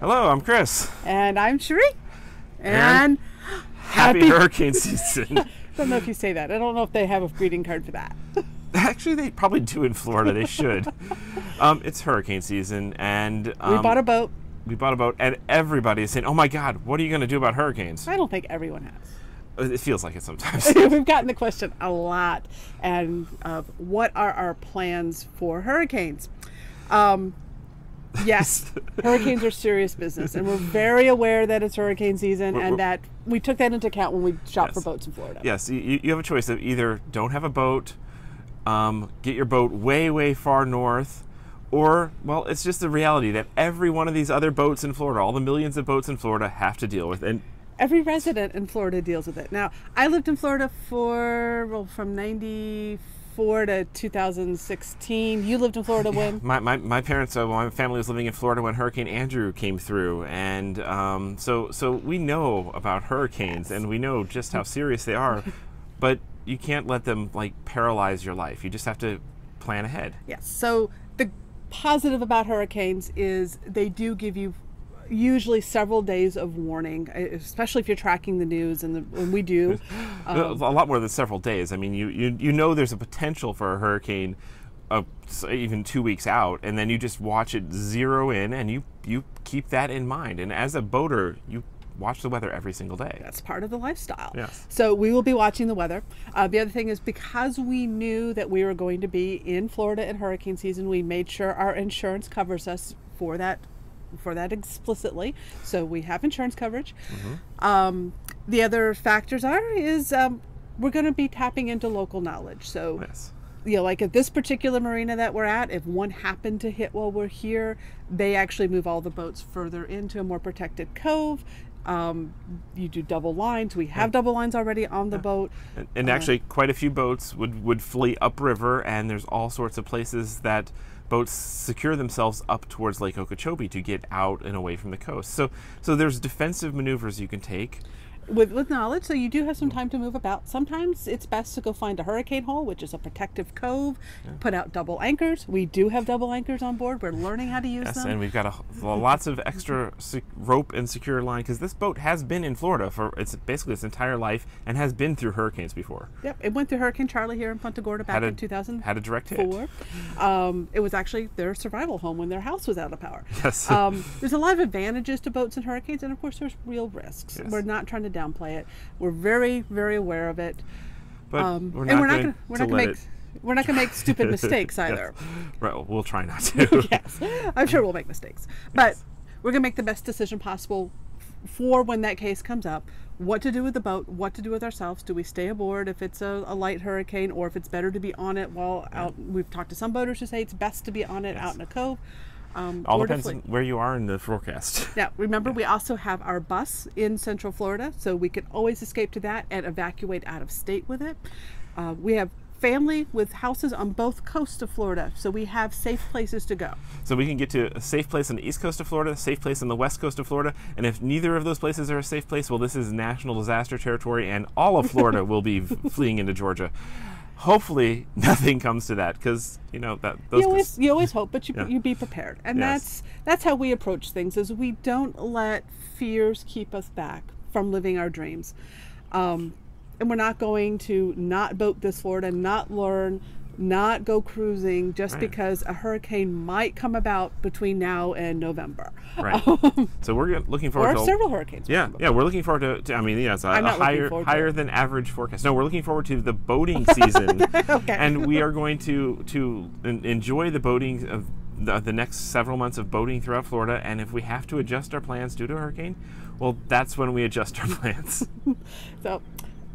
Hello, I'm Chris. And I'm Cherie. And happy hurricane season. I don't know if you say that. I don't know if they have a greeting card for that. Actually, they probably do in Florida. They should. It's hurricane season, and we bought a boat. We bought a boat, and everybody is saying, "Oh my God, what are you going to do about hurricanes?" I don't think everyone has. It feels like it sometimes. We've gotten the question a lot, and what are our plans for hurricanes? Yes, hurricanes are serious business, and we're very aware that it's hurricane season, and that we took that into account when we shop for boats in Florida. Yes, you have a choice of either don't have a boat, get your boat way, way far north, or, well, it's just the reality that every one of these other boats in Florida, all the millions of boats in Florida, have to deal with it. Every resident in Florida deals with it. Now, I lived in Florida from 94 to 2016. You lived in Florida when? My parents, my family was living in Florida when Hurricane Andrew came through, and so we know about hurricanes, and we know just how serious they are, but you can't let them paralyze your life. You just have to plan ahead. Yes. So the positive about hurricanes is they do give you usually several days of warning, especially if you're tracking the news, and we do. A lot more than several days. I mean, you know there's a potential for a hurricane even 2 weeks out, and then you just watch it zero in, and you keep that in mind. And as a boater, you watch the weather every single day. That's part of the lifestyle. Yes. So we will be watching the weather. The other thing is, because we knew that we were going to be in Florida in hurricane season, we made sure our insurance covers us for that explicitly. So we have insurance coverage. Mm-hmm. The other factors is we're going to be tapping into local knowledge. So yes. Like at this particular marina that we're at, if one happened to hit while we're here, they actually move all the boats further into a more protected cove. You do double lines. We have double lines already on the boat. And actually quite a few boats would flee upriver, and there's all sorts of places that boats secure themselves up towards Lake Okeechobee to get out and away from the coast. So there's defensive maneuvers you can take. With knowledge, so you do have some time to move about. Sometimes it's best to go find a hurricane hole, which is a protective cove, put out double anchors. We do have double anchors on board. We're learning how to use them. Yes, and we've got lots of extra rope and secure line, because this boat has been in Florida for basically its entire life and has been through hurricanes before. Yep, it went through Hurricane Charlie here in Punta Gorda back in 2004. Had a direct hit. It was actually their survival home when their house was out of power. Yes. There's a lot of advantages to boats and hurricanes, and of course there's real risks. Yes. We're not trying to downplay it. We're very, very aware of it. But we're not going to make stupid mistakes either. Yes. Right, well, we'll try not to. Yes, I'm sure we'll make mistakes. But we're going to make the best decision possible for when that case comes up. What to do with the boat, what to do with ourselves. Do we stay aboard if it's a light hurricane, or if it's better to be on it while out? We've talked to some boaters who say it's best to be on it out in a cove. All depends on where you are in the forecast. Now, remember, we also have our bus in Central Florida, so we can always escape to that and evacuate out of state with it. We have family with houses on both coasts of Florida, so we have safe places to go. So we can get to a safe place on the east coast of Florida, a safe place on the west coast of Florida, and if neither of those places are a safe place, well, this is national disaster territory, and all of Florida will be fleeing into Georgia. Hopefully nothing comes to that, because you always hope, but you be prepared, and that's how we approach things. Is we don't let fears keep us back from living our dreams, and we're not going to not boat this Florida, not learn, not go cruising just because a hurricane might come about between now and November. Right. So we're looking forward to several hurricanes. Yeah, we're looking forward to I mean, it's a higher than average forecast. No, we're looking forward to the boating season. Okay. And we are going to enjoy the boating of the next several months of boating throughout Florida, and if we have to adjust our plans due to a hurricane, well, that's when we adjust our plans. So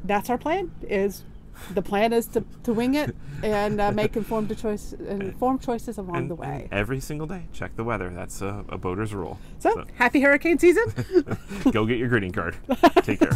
that's our plan. The plan is to wing it and make informed choices along the way. And every single day, check the weather. That's a boater's rule. So happy hurricane season. Go get your greeting card. Take care.